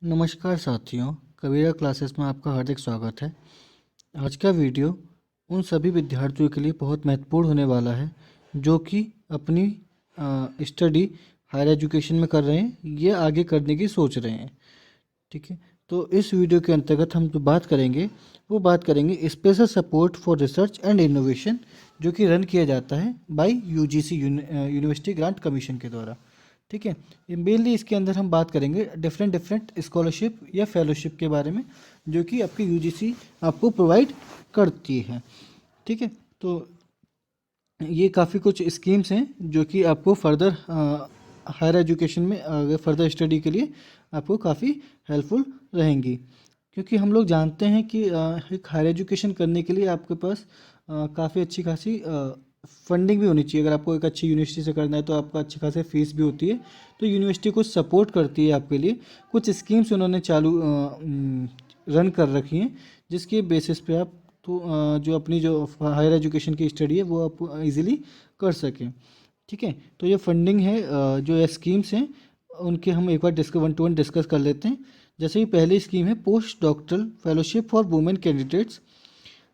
नमस्कार साथियों, कबीरा क्लासेस में आपका हार्दिक स्वागत है। आज का वीडियो उन सभी विद्यार्थियों के लिए बहुत महत्वपूर्ण होने वाला है जो कि अपनी स्टडी हायर एजुकेशन में कर रहे हैं, ये आगे करने की सोच रहे हैं। ठीक है, तो इस वीडियो के अंतर्गत हम जो बात करेंगे वो बात करेंगे special support for research and innovation, जो कि रन किया जाता है bye UGC university grant commission के द्वारा। ठीक है, ये मेनली इसके अंदर हम बात करेंगे डिफरेंट डिफरेंट स्कॉलरशिप या फेलोशिप के बारे में जो कि आपकी यूजीसी आपको प्रोवाइड करती है। ठीक है, तो ये काफ़ी कुछ स्कीम्स हैं जो कि आपको फर्दर हायर एजुकेशन में आगे फर्दर स्टडी के लिए आपको काफ़ी हेल्पफुल रहेंगी, क्योंकि हम लोग जानते हैं कि एक हायर एजुकेशन करने के लिए आपके पास काफ़ी अच्छी खासी फंडिंग भी होनी चाहिए। अगर आपको एक अच्छी यूनिवर्सिटी से करना है तो आपका अच्छी खासी फीस भी होती है। तो यूनिवर्सिटी कुछ सपोर्ट करती है आपके लिए, कुछ स्कीम्स उन्होंने चालू रन कर रखी हैं जिसके बेसिस पे आप तो जो अपनी जो हायर एजुकेशन की स्टडी है वो आप इजीली कर सकें। ठीक है, तो ये फंडिंग है, जो ये स्कीम्स हैं उनके हम एक बार वन टू वन डिस्कस कर लेते हैं। जैसे कि पहली स्कीम है post doctoral fellowship for women candidates.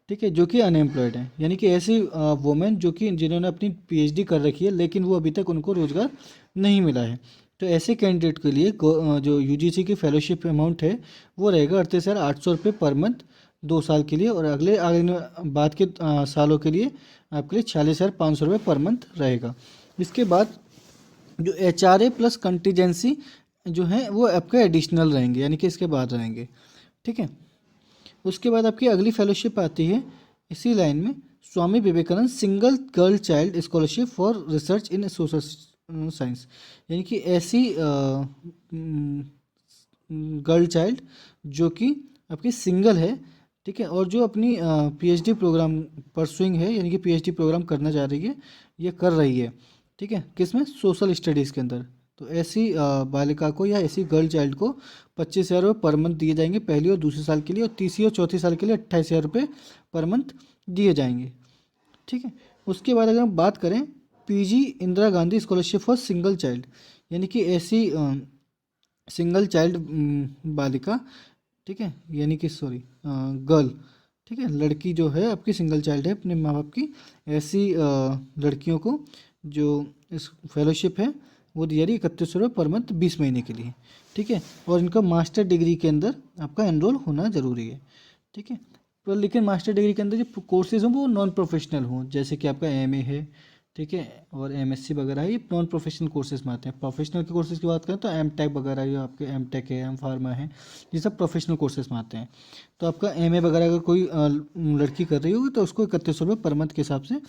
ठीक है, जो कि अनएम्प्लॉयड हैं, यानी कि ऐसी वुमेन जो कि जिन्होंने अपनी पीएचडी कर रखी है लेकिन वो अभी तक उनको रोज़गार नहीं मिला है। तो ऐसे कैंडिडेट के लिए जो यूजीसी की फेलोशिप अमाउंट है वो रहेगा 38,800 रुपये पर मंथ 2 साल के लिए, और अगले अगले बाद के सालों के लिए आपके लिए 46,500 रुपये पर मंथ रहेगा। इसके बाद जो एचआरए प्लस कंटीजेंसी जो है वो आपके एडिशनल रहेंगे, यानी कि इसके बाद रहेंगे। ठीक है, उसके बाद आपकी अगली फेलोशिप आती है इसी लाइन में, Swami Vivekananda single girl child scholarship for research in social science, यानी कि ऐसी गर्ल चाइल्ड जो कि आपकी सिंगल है। ठीक है, और जो अपनी पीएचडी प्रोग्राम परसुइंग है, यानी कि पीएचडी प्रोग्राम करना चाह रही है, ये कर रही है। ठीक है, किसमें? सोशल स्टडीज़ के अंदर। तो ऐसी बालिका को या ऐसी गर्ल चाइल्ड को 25,000 रुपये पर मंथ दिए जाएंगे पहली और दूसरे साल के लिए, और तीसरी और चौथी साल के लिए 28,000 रुपये पर मंथ दिए जाएंगे। ठीक है, उसके बाद अगर हम बात करें PG Indira Gandhi scholarship for single child, यानी कि ऐसी सिंगल चाइल्ड बालिका, ठीक है, यानी कि सॉरी गर्ल, ठीक है, लड़की जो है आपकी सिंगल चाइल्ड है अपने माँ बाप की, ऐसी लड़कियों को जो इस फेलोशिप है वो दी जा रही है 3100 रुपये पर मंथ 20 महीने के लिए। ठीक है, और इनका मास्टर डिग्री के अंदर आपका एनरोल होना ज़रूरी है। ठीक है, पर लेकिन मास्टर डिग्री के अंदर जो कोर्सेज हों वो नॉन प्रोफेशनल हों, जैसे कि आपका एमए है, ठीक है, और एमएससी वगैरह ये नॉन प्रोफेशनल कोर्सेज में आते हैं। प्रोफेशनल के कोर्सेज की बात करें तो एम टेक वगैरह, जो आपके एम टेक है, एम फार्मा है, ये सब प्रोफेशनल कोर्सेज में आते हैं। तो आपका एमए वगैरह अगर कोई लड़की कर रही होगी तो उसको 3100 रुपये पर मंथ के हिसाब से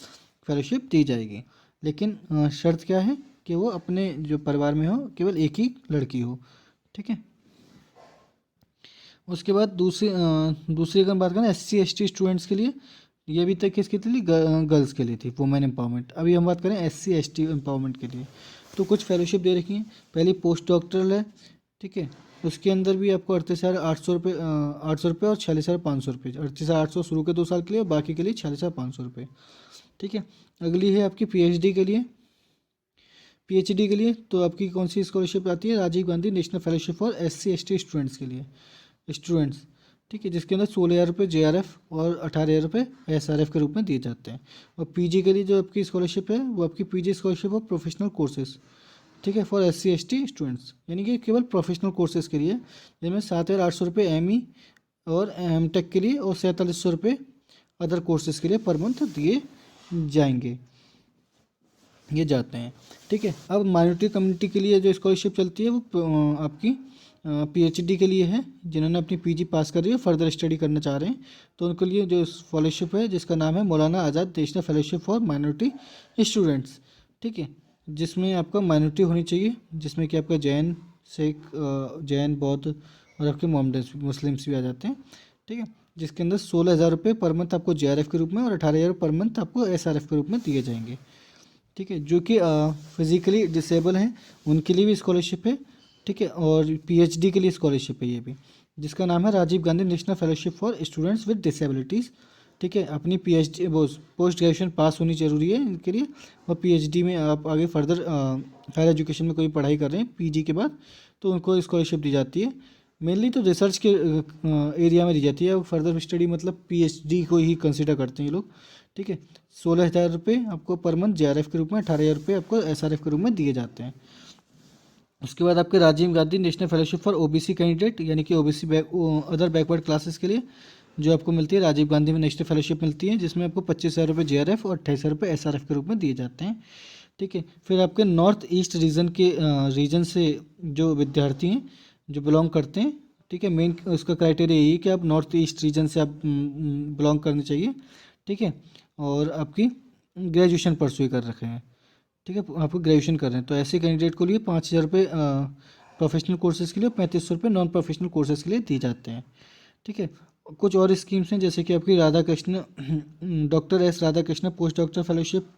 फेलोशिप दी जाएगी। लेकिन शर्त क्या है कि वो अपने जो परिवार में हो केवल एक ही लड़की हो। ठीक है, उसके बाद दूसरी अगर बात करें एससी एसटी स्टूडेंट्स के लिए, ये अभी तक किसकी थी? गर्ल्स के लिए थी, वुमेन एम्पावरमेंट। अभी हम बात करें एससी एसटी एम्पावरमेंट के लिए, तो कुछ फेलोशिप दे रखी हैं। पहली पोस्ट डॉक्टरल है, ठीक है, उसके अंदर भी आपको 38,800 रुपये 800 रुपये और 46,500 रुपये, 38,800 शुरू के 2 साल के लिए और बाकी के लिए 46,500 रुपये। ठीक है, अगली है आपकी पीएचडी के लिए। पीएचडी के लिए तो आपकी कौन सी स्कॉलरशिप आती है? Rajiv Gandhi national fellowship for SC ST students के लिए, स्टूडेंट्स। ठीक है, जिसके अंदर 16,000 रुपये जेआरएफ और 18,000 रुपये एसआरएफ के रूप में दिए जाते हैं। और पीजी के लिए जो आपकी स्कॉलरशिप है वो आपकी PG scholarship of professional courses, ठीक है, फॉर एससी एसटी स्टूडेंट्स, यानी कि केवल प्रोफेशनल कोर्सेज के लिए, जिनमें 7,800 रुपये एमई और एम टेक के लिए और 4,700 रुपये अदर कोर्सेज के लिए पर मंथ दिए जाएंगे, ये जाते हैं। ठीक है, अब माइनॉरिटी कम्युनिटी के लिए जो स्कॉलरशिप चलती है वो आपकी पीएचडी के लिए है, जिन्होंने अपनी पीजी पास कर रही है, फर्दर स्टडी करना चाह रहे हैं, तो उनके लिए जो फेलोशिप है जिसका नाम है Maulana Azad national fellowship for minority students. ठीक है, जिसमें आपका माइनॉरिटी होनी चाहिए, जिसमें कि आपका जैन, सिख, जैन, बौद्ध और आपके मोहम्मदन मुस्लिम्स भी आ जाते हैं। ठीक है, जिसके अंदर 16,000 रुपये पर मंथ आपको जेआरएफ के रूप में और 18,000 पर मंथ आपको एसआरएफ के रूप में दिए जाएंगे। ठीक है, जो कि फिज़िकली डिसेबल हैं उनके लिए भी स्कॉलरशिप है। ठीक है, और पीएचडी के लिए स्कॉलरशिप है ये भी, जिसका नाम है Rajiv Gandhi national fellowship for students with disabilities. ठीक है, अपनी पीएचडी वो पोस्ट ग्रेजुएशन पास होनी जरूरी है इनके लिए, और पीएचडी में आप आगे फर्दर हायर एजुकेशन में कोई पढ़ाई कर रहे हैं पीजी के बाद तो उनको स्कॉलरशिप दी जाती है। मेनली तो रिसर्च के एरिया में दी जाती है। फर्दर स्टडी मतलब पीएचडी को ही कंसिडर करते हैं ये लोग, ठीक है। 16,000 रुपये आपको पर मंथ जेआरएफ के रूप में, 18,000 रुपये आपको एसआरएफ के रूप में दिए जाते हैं। उसके बाद आपके Rajiv Gandhi national fellowship for OBC candidate, यानी कि ओबीसी अदर बैकवर्ड क्लासेस के लिए जो आपको मिलती है, राजीव गांधी में नेशनल फेलोशिप मिलती है, जिसमें आपको 25,000 रुपये जेआरएफ और 28,000 रुपये एसआरएफ के रूप में दिए जाते हैं, ठीक है। फिर आपके नॉर्थ ईस्ट रीजन से जो विद्यार्थी हैं जो बिलोंग करते हैं, ठीक है, मेन उसका क्राइटेरिया यही है कि आप नॉर्थ ईस्ट रीजन से आप बिलोंग करने चाहिए, ठीक है, और आपकी ग्रेजुएशन परस्यू कर रखे हैं, ठीक है, आपको ग्रेजुएशन कर रहे हैं, तो ऐसे कैंडिडेट को लिए 5,000 रुपये प्रोफेशनल कोर्सेज़ के लिए, 3500 रुपये नॉन प्रोफेशनल कोर्सेज़ के लिए दिए जाते हैं, ठीक है। कुछ और स्कीम्स हैं जैसे कि आपकी Radha Krishna doctor S Radha Krishna post doctor fellowship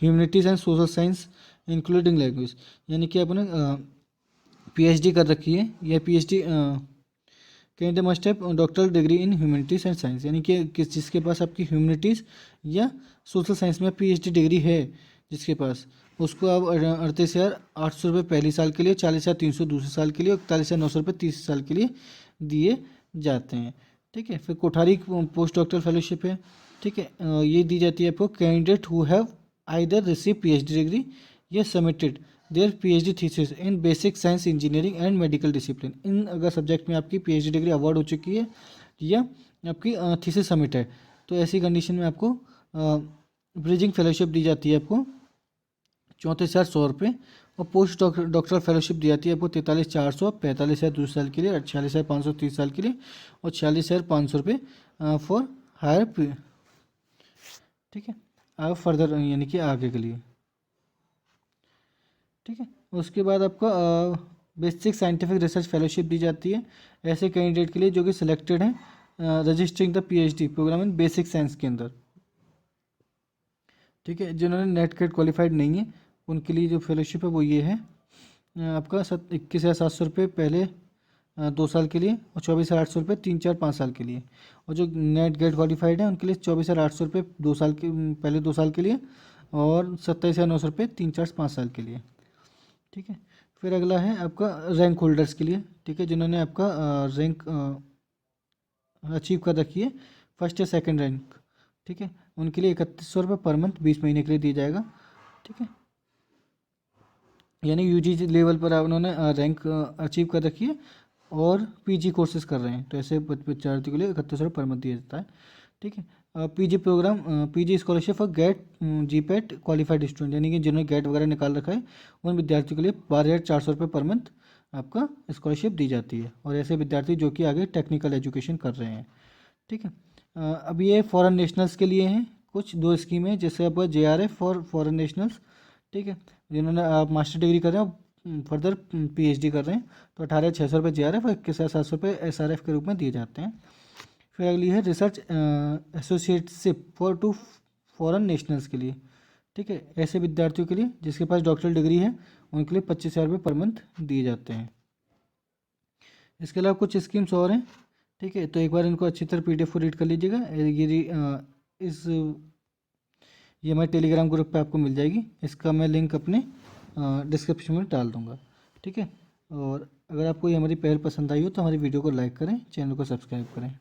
humanities and social science including language, यानी कि आपने पीएचडी कर रखी है या PhD candidate must have doctoral degree in humanities and science, यानी कि जिसके पास आपकी ह्यूमैनिटीज़ या सोशल साइंस में पीएचडी डिग्री है जिसके पास, उसको अब 38,800 रुपये पहली साल के लिए, 40,300 दूसरे साल के लिए और 41,900 रुपये तीसरे साल के लिए दिए जाते हैं, ठीक है। फिर कोठारी पोस्ट डॉक्टर फेलोशिप है, ठीक है, ये दी जाती है आपको candidate who have either receive PhD degree या submitted their PhD thesis in basic science engineering and medical discipline, इन अगर सब्जेक्ट में आपकी पीएचडी डिग्री अवार्ड हो चुकी है या आपकी थीसिस सबमिट है, तो ऐसी कंडीशन में आपको ब्रिजिंग फेलोशिप दी जाती है आपको 34,100 रुपये, और पोस्ट डॉक्टरल फेलोशिप दी जाती है आपको 43,400, 45,000 दूसरे साल के लिए, 46,500 तीस साल के लिए और 46,500 रुपये फॉर हायर, ठीक है, आगे फर्दर यानी कि आगे के लिए, ठीक है। उसके बाद आपका बेसिक साइंटिफिक रिसर्च फेलोशिप दी जाती है ऐसे कैंडिडेट के लिए जो कि सिलेक्टेड हैं registering the PhD program in basic science के अंदर, ठीक है। जिन्होंने नेट कैट क्वालिफाइड नहीं है उनके लिए जो फेलोशिप है वो ये है आपका 21,700 रुपये पहले 2 साल के लिए और 24,800 रुपये 3, 4, 5 साल के लिए, और जो नेट गेट क्वालिफाइड है उनके लिए 24,800 रुपये 2 साल के पहले 2 साल के लिए और 27,900 रुपये 3, 4, 5 साल के लिए, ठीक है। फिर अगला है आपका रैंक होल्डर्स के लिए, ठीक है, जिन्होंने आपका रैंक अचीव कर रखी है फर्स्ट या सेकंड रैंक, ठीक है, उनके लिए 3100 रुपये पर मंथ 20 महीने के लिए दिया जाएगा, ठीक है, यानी यूजी लेवल पर उन्होंने रैंक अचीव कर रखी है और पीजी कोर्सेज कर रहे हैं, तो ऐसे विद्यार्थी के लिए 3100 रुपये पर मंथ दिया जाता है, ठीक है। PG program PG scholarship for GATE GPAT qualified student, यानी कि जिन्होंने गेट वगैरह निकाल रखा है उन विद्यार्थियों के लिए 12,400 रुपये पर मंथ आपका स्कॉलरशिप दी जाती है, और ऐसे विद्यार्थी जो कि आगे टेक्निकल एजुकेशन कर रहे हैं, ठीक है। अब ये फॉरेन नेशनल्स के लिए हैं कुछ 2 स्कीम है, जैसे आपका जेआरएफ फॉर फॉरेन नेशनल्स, ठीक है, जिन्होंने आप मास्टर डिग्री कर रहे हैं फर्दर पीएचडी कर रहे हैं, तो 18,600 रुपये जेआरएफ और 21,700 रुपये एसआरएफ के रूप में दिए जाते हैं। फिर अगली है research associateship for 2 foreign nationals के लिए, ठीक है, ऐसे विद्यार्थियों के लिए जिसके पास डॉक्टरल डिग्री है उनके लिए 25,000 रुपये पर मंथ दिए जाते हैं। इसके अलावा कुछ स्कीम्स और हैं, ठीक है, तो एक बार इनको अच्छी तरह पीडीएफ को रीड कर लीजिएगा, ये हमारे टेलीग्राम ग्रुप पे आपको मिल जाएगी, इसका मैं लिंक अपने डिस्क्रिप्शन में डाल दूँगा, ठीक है। और अगर आपको ये हमारी पहल पसंद आई हो तो हमारी वीडियो को लाइक करें, चैनल को सब्सक्राइब करें।